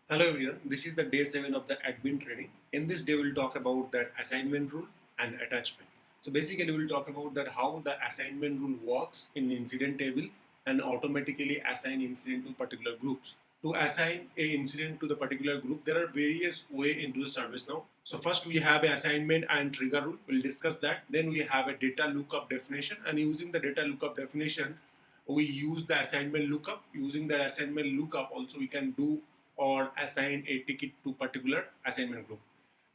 Hello everyone, this is the day 7 of the admin training. In this day we'll talk about that assignment rule and attachment. So basically we'll talk about that how the assignment rule works in incident table and automatically assign incident to particular groups. To assign a incident to the particular group, there are various way into the service now. So first we have a assignment and trigger rule. We'll discuss that. Then we have a data lookup definition, and using the data lookup definition, we use the assignment lookup. Using the assignment lookup also we can do or assign a ticket to particular assignment group.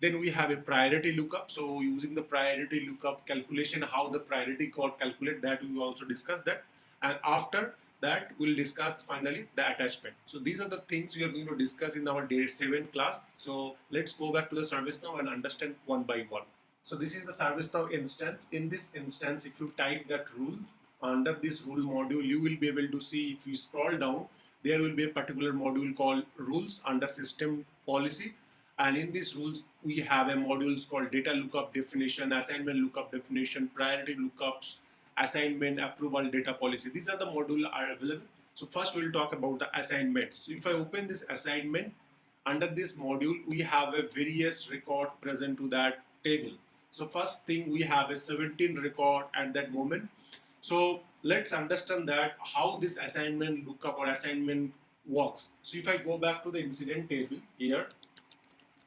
Then we have a priority lookup. So using the priority lookup calculation, how the priority got calculate, that we also discuss that. And after that, we'll discuss finally the attachment. So these are the things we are going to discuss in our day 7 class. So let's go back to the ServiceNow and understand one by one. So this is the ServiceNow instance. In this instance, if you type that rule, under this rule module, you will be able to see, if you scroll down, there will be a particular module called rules under system policy. And in this rules, we have a modules called data lookup definition, assignment lookup definition, priority lookups, assignment approval data policy. These are the modules are available. So first we'll talk about the assignment. So if I open this assignment, under this module, we have a various record present to that table. So first thing, we have a 17 record at that moment. So let's understand that how this assignment lookup or assignment works. So if I go back to the incident table here,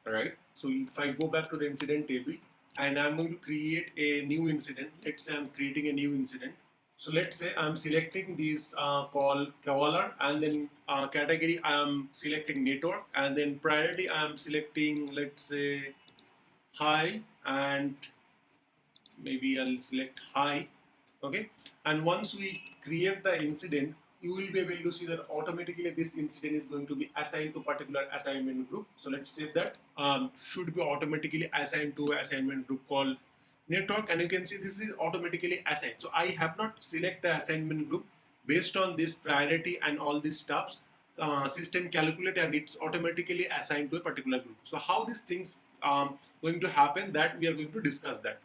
right? So if I go back to the incident table and I'm going to create a new incident, let's say I'm creating a new incident. So let's say I'm selecting this call caller, and then category I am selecting network, and then priority I am selecting, let's say, high, and maybe I'll select high. Okay, and once we create the incident, you will be able to see that automatically this incident is going to be assigned to particular assignment group. So let's say that should be automatically assigned to assignment group called network, and you can see this is automatically assigned. So I have not select the assignment group. Based on this priority and all these stuffs, system calculate and it's automatically assigned to a particular group. So how these things going to happen, that we are going to discuss that.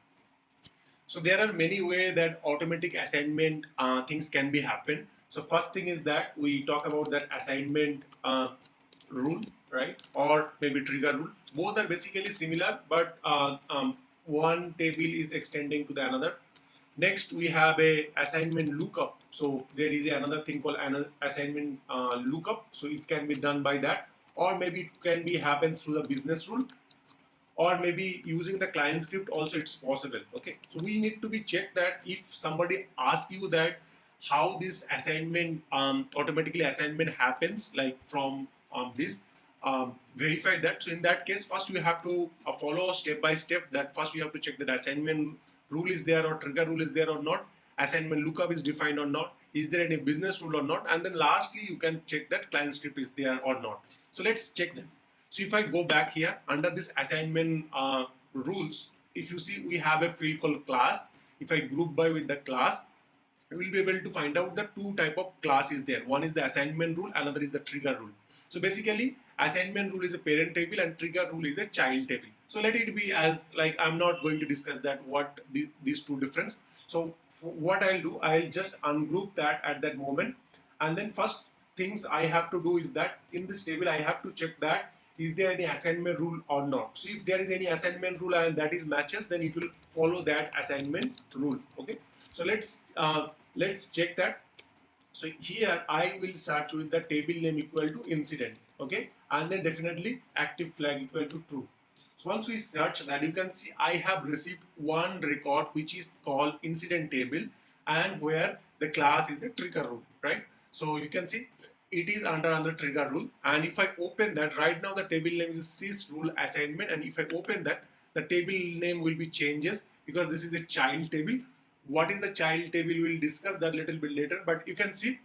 So there are many ways that automatic assignment things can be happen. So first thing is that we talk about that assignment rule, right? Or maybe trigger rule. Both are basically similar, but one table is extending to the another. Next, we have a assignment lookup. So there is another thing called an assignment lookup. So it can be done by that, or maybe it can be happen through the business rule, or maybe using the client script also it's possible. Okay, so we need to be checked that if somebody asks you that how this assignment automatically assignment happens, like from this verify that. So in that case, first we have to follow step by step, that first we have to check that assignment rule is there or trigger rule is there or not, assignment lookup is defined or not, is there any business rule or not, and then lastly you can check that client script is there or not. So let's check them. So if I go back here under this assignment rules, if you see we have a field called class. If I group by with the class, we will be able to find out the two type of class is there. One is the assignment rule, another is the trigger rule. So basically assignment rule is a parent table and trigger rule is a child table. So let it be as like, I'm not going to discuss that what these two difference. So what I'll do, I'll just ungroup that at that moment, and then first things I have to do is that in this table I have to check that is there any assignment rule or not. So if there is any assignment rule and that is matches, then it will follow that assignment rule. Okay, so let's check that. So here I will search with the table name equal to incident. Okay, and then definitely active flag equal to true. So once we search that, you can see I have received one record which is called incident table, and where the class is a trigger rule, right? So you can see it is under trigger rule, and if I open that, right now the table name is sys rule assignment, and if I open that, the table name will be changes because this is a child table. What is the child table, we'll discuss that little bit later, but you can see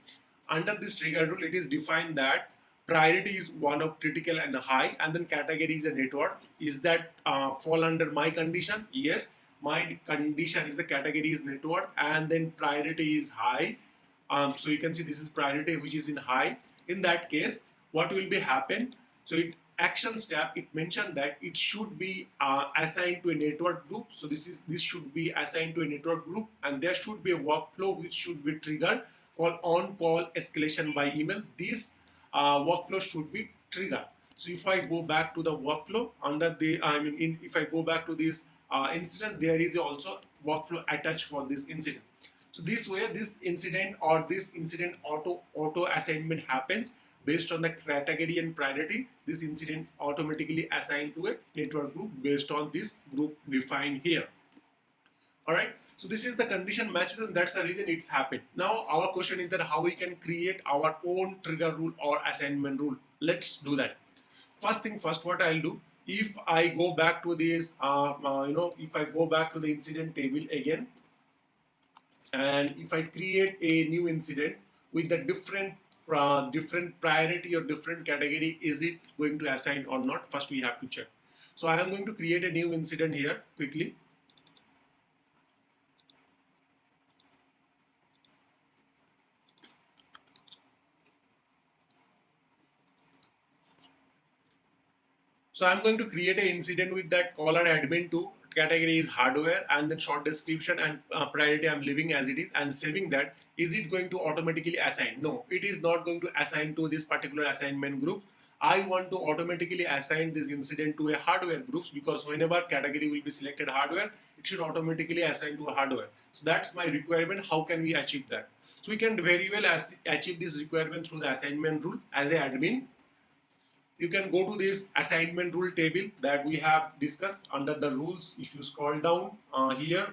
under this trigger rule it is defined that priority is one of critical and high, and then category is a network. Is that fall under my condition? Yes, my condition is the category is network, and then priority is high. So you can see this is priority which is in high. In that case, what will be happen? So it action step, it mentioned that it should be assigned to a network group. So this should be assigned to a network group, and there should be a workflow which should be triggered called on call escalation by email. This workflow should be triggered. So if I go back to the workflow under the, if I go back to this incident, there is also workflow attached for this incident. So this way, this incident or this incident auto assignment happens based on the category and priority. This incident automatically assigned to a network group based on this group defined here. All right. So this is the condition matches, and that's the reason it's happened. Now our question is that how we can create our own trigger rule or assignment rule. Let's do that. First thing first, what I'll do, if I go back to this, if I go back to the incident table again, and if I create a new incident with the different priority or different category, is it going to assign or not? First we have to check. So I am going to create a new incident here quickly. So I'm going to create an incident with that caller admin to category is hardware, and then short description and priority I'm leaving as it is and saving that. Is it going to automatically assign? No, it is not going to assign to this particular assignment group. I want to automatically assign this incident to a hardware groups, because whenever category will be selected hardware, it should automatically assign to a hardware. So that's my requirement. How can we achieve that? So we can very well achieve this requirement through the assignment rule. As an admin, you can go to this assignment rule table that we have discussed under the rules. If you scroll down here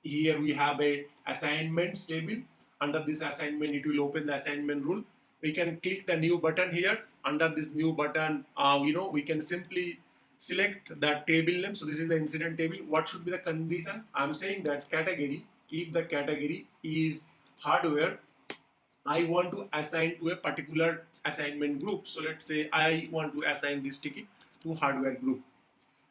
we have a assignments table. Under this assignment, it will open the assignment rule. We can click the new button here. Under this new button, we can simply select that table name. So this is the incident table. What should be the condition? I'm saying that category, if the category is hardware, I want to assign to a particular assignment group. So let's say I want to assign this ticket to hardware group.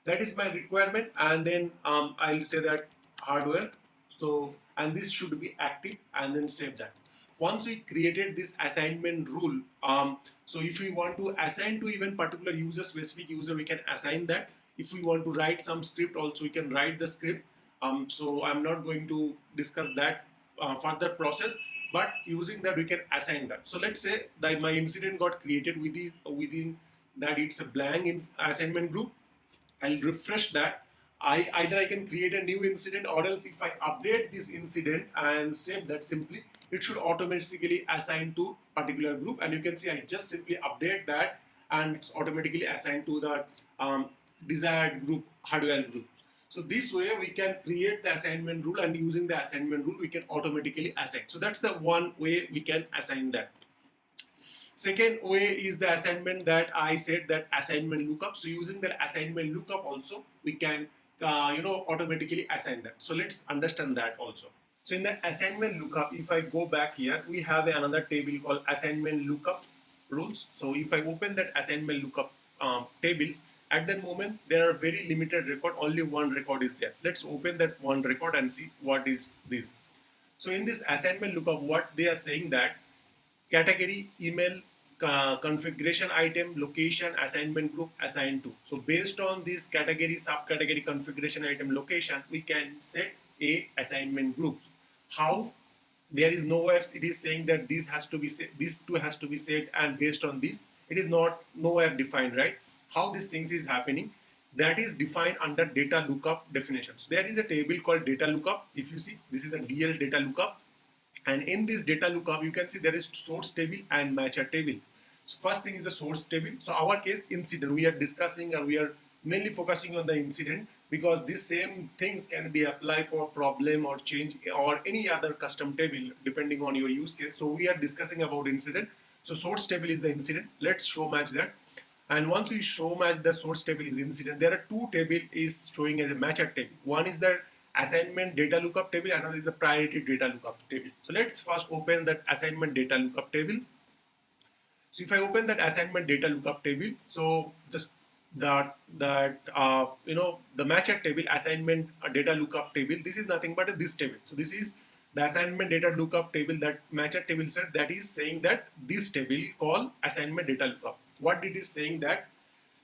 That is my requirement, and then I'll say that hardware. So, and this should be active, and then save that. Once we created this assignment rule, so if we want to assign to even particular user, specific user, we can assign that. If we want to write some script also, we can write the script. So I'm not going to discuss that further process, but using that we can assign that. So let's say that my incident got created within that it's a blank assignment group. I'll refresh that. Either I can create a new incident, or else if I update this incident and save that, simply it should automatically assign to particular group. And you can see I just simply update that and it's automatically assigned to the desired group, hardware group. So this way we can create the assignment rule, and using the assignment rule we can automatically assign. So that's the one way we can assign that. Second way is the assignment that I said, that assignment lookup. So using that assignment lookup also we can automatically assign that. So let's understand that also. So in the assignment lookup, if I go back here, we have another table called assignment lookup rules. So if I open that assignment lookup tables, at that moment there are very limited record, only one record is there. Let's open that one record and see what is this. So in this assignment lookup, what they are saying that category, email, configuration item, location, assignment group, assigned to. So based on this category, subcategory, configuration item, location, we can set a assignment group. How? There is nowhere it is saying that this has to be set, this two has to be set, and based on this, it is not nowhere defined, right? How these things is happening? That is defined under data lookup definitions. There is a table called data lookup. If you see, this is a DL data lookup. And in this data lookup, you can see there is source table and matcher table. So first thing is the source table. So our case incident, we are discussing, and we are mainly focusing on the incident, because these same things can be applied for problem or change or any other custom table depending on your use case. So we are discussing about incident. So source table is the incident. Let's show match that. And once we show match the source table is incident, there are two table is showing as a matcher table. One is the assignment data lookup table, another is the priority data lookup table. So let's first open that assignment data lookup table. So if I open that assignment data lookup table, so just the matcher table, assignment data lookup table, this is nothing but this table. So this is the assignment data lookup table that matcher table said, that is saying that this table called assignment data lookup. What it is saying that,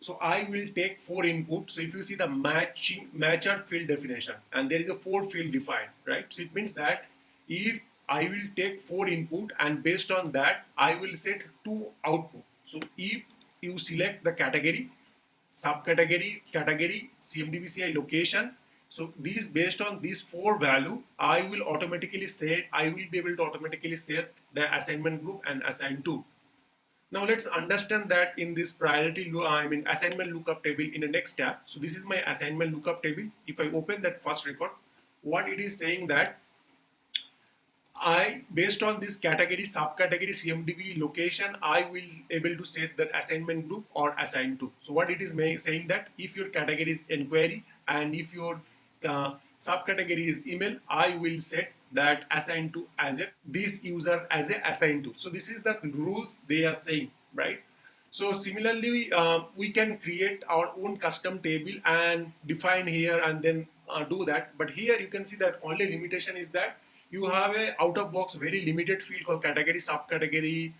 so I will take 4 inputs. So if you see the matcher field definition, and there is a 4 field defined, right? So it means that if I will take 4 input, and based on that I will set 2 output. So if you select the category, subcategory, category, CMDBCI location. So these, based on these four value, I will be able to automatically set the assignment group and assign to. Now let's understand that in this assignment lookup table in the next tab. So this is my assignment lookup table. If I open that first record, what it is saying that based on this category, subcategory, CMDB location, I will able to set that assignment group or assign to. So what it is saying that if your category is inquiry and if your subcategory is email, I will set that assign to as this user as a assign to. So this is the rules they are saying, right? So similarly, we can create our own custom table and define here and then do that. But here you can see that only limitation is that you have a out of box very limited field called category, subcategory,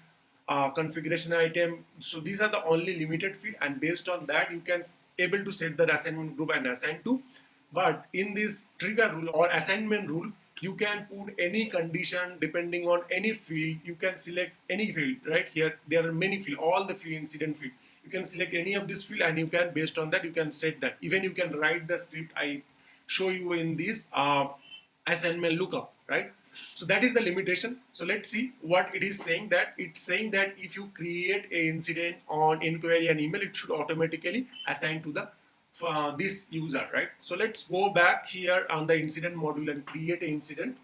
configuration item. So these are the only limited field, and based on that you can able to set the assignment group and assign to. But in this trigger rule or assignment rule, you can put any condition depending on any field. You can select any field, right? Here there are many fields, all the field, incident field. You can select any of this field and you can, based on that, you can set that. Even you can write the script I show you in this assignment lookup, right? So that is the limitation. So let's see what it is saying. That it's saying that if you create a incident on inquiry and email, it should automatically assign to the this user, right? So let's go back here on the incident module and create an incident.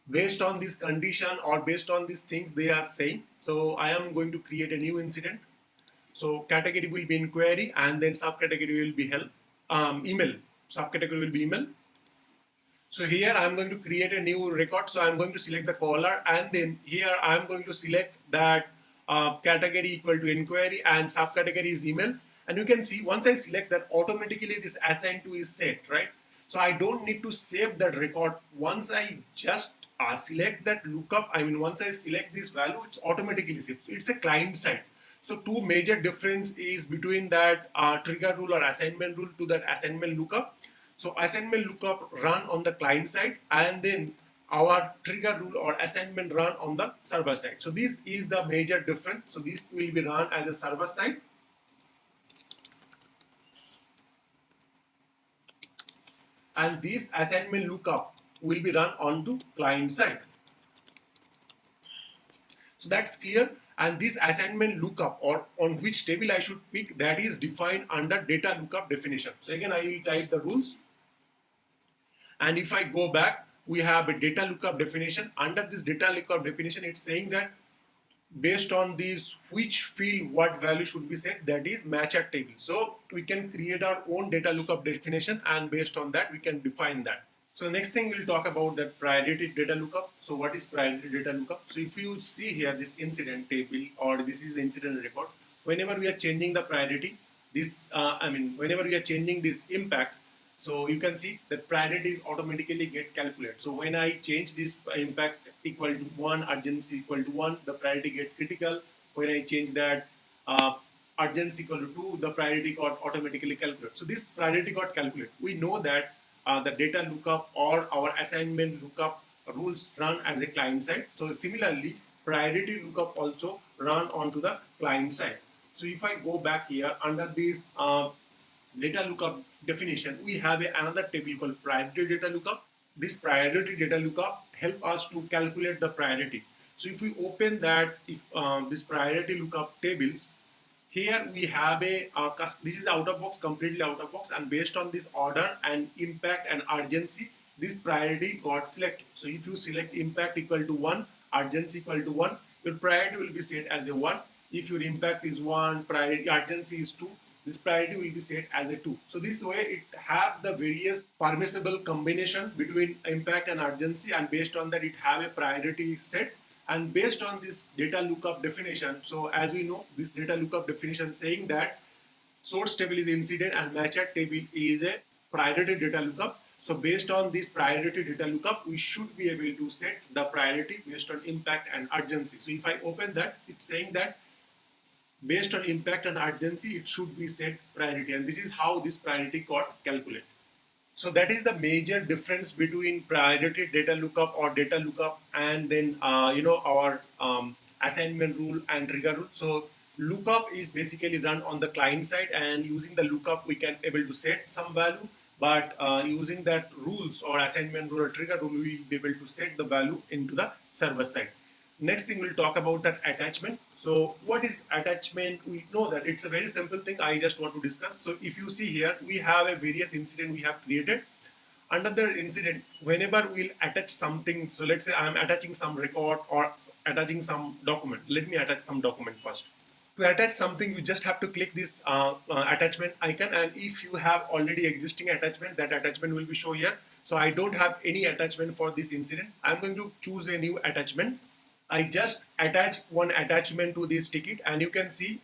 Based on this condition or based on these things they are saying. So I am going to create a new incident. So category will be inquiry and then subcategory will be email. Subcategory will be email. So here I am going to create a new record. So I am going to select the caller and then here I am going to select that category equal to inquiry and subcategory is email. And you can see once I select that, automatically this assign to is set, right? So I don't need to save that record. Once I just select that lookup, once I select this value, it's automatically saved. So it's a client side. So two major difference is between that trigger rule or assignment rule to that assignment lookup. So assignment lookup run on the client side and then our trigger rule or assignment run on the server side. So this is the major difference. So this will be run as a server side. And this assignment lookup will be run onto client side. So that's clear. And this assignment lookup or on which table I should pick, that is defined under data lookup definition. So again, I will type the rules. And if I go back, we have a data lookup definition. Under this data lookup definition, it's saying that based on this, which field, what value should be set, that is match at table. So we can create our own data lookup definition and based on that, we can define that. So the next thing we'll talk about that priority data lookup. So what is priority data lookup? So if you see here this incident table or this is the incident record, whenever we are changing the priority, whenever we are changing this impact, so you can see that priorities automatically get calculated. So when I change this impact equal to 1, urgency equal to 1, the priority get critical. When I change that urgency equal to 2, the priority got automatically calculated. So this priority got calculated. We know that the data lookup or our assignment lookup rules run as a client side. So similarly, priority lookup also run onto the client side. So if I go back here under this data lookup definition, we have another table called priority data lookup. This priority data lookup help us to calculate the priority. So if we open that, this priority lookup tables, here we have this is out of box, completely out of box, and based on this order and impact and urgency, this priority got selected. So if you select impact equal to 1, urgency equal to 1, your priority will be set as a 1. If your impact is 1, priority urgency is 2, this priority will be set as a 2. So this way it have the various permissible combination between impact and urgency, and based on that it have a priority set. And based on this data lookup definition, so as we know, this data lookup definition saying that source table is incident and match at table is a priority data lookup. So based on this priority data lookup, we should be able to set the priority based on impact and urgency. So if I open that, it's saying that based on impact and urgency, it should be set priority, and this is how this priority got calculated. So that is the major difference between priority data lookup or data lookup and then our assignment rule and trigger rule. So lookup is basically run on the client side, and using the lookup we can able to set some value. But using that rules or assignment rule or trigger rule, we will be able to set the value into the server side. Next thing we'll talk about that attachment. So what is attachment? We know that it's a very simple thing. I just want to discuss. So if you see here, we have a various incident we have created. Under the incident, whenever we'll attach something, so let's say I'm attaching some record or attaching some document. Let me attach some document first. To attach something, you just have to click this attachment icon, and if you have already existing attachment, that attachment will be shown here. So I don't have any attachment for this incident. I'm going to choose a new attachment. I just attach one attachment to this ticket, and you can see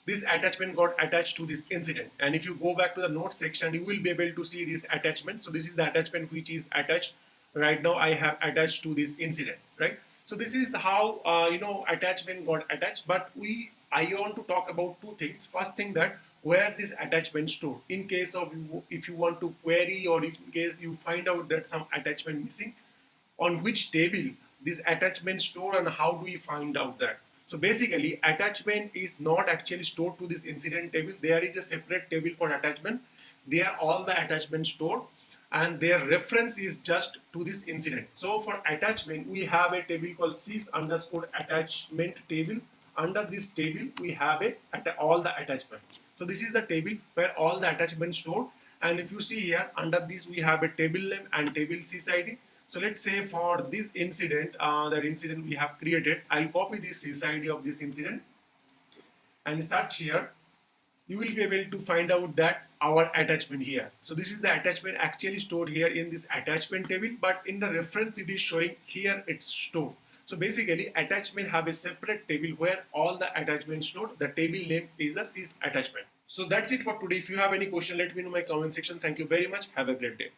this attachment got attached to this incident. And if you go back to the notes section, you will be able to see this attachment. So this is the attachment which is attached. Right now I have attached to this incident, right? So this is how attachment got attached. But I want to talk about two things. First thing, that where this attachment stored. In case of if you want to query, or in case you find out that some attachment missing, on which table this attachment stored and how do we find out that. So basically attachment is not actually stored to this incident table. There is a separate table for attachment. There all the attachments stored, and their reference is just to this incident. So for attachment, we have a table called sys underscore attachment table. Under this table we have all the attachment. So this is the table where all the attachments stored. And if you see here, under this we have a table name and table sysid. So let's say for this incident, that incident we have created, I'll copy this sysid of this incident and search here. You will be able to find out that our attachment here. So this is the attachment actually stored here in this attachment table, but in the reference it is showing here it's stored. So basically attachment have a separate table where all the attachments stored. The table name is the sys attachment. So that's it for today. If you have any question, let me know in my comment section. Thank you very much. Have a great day.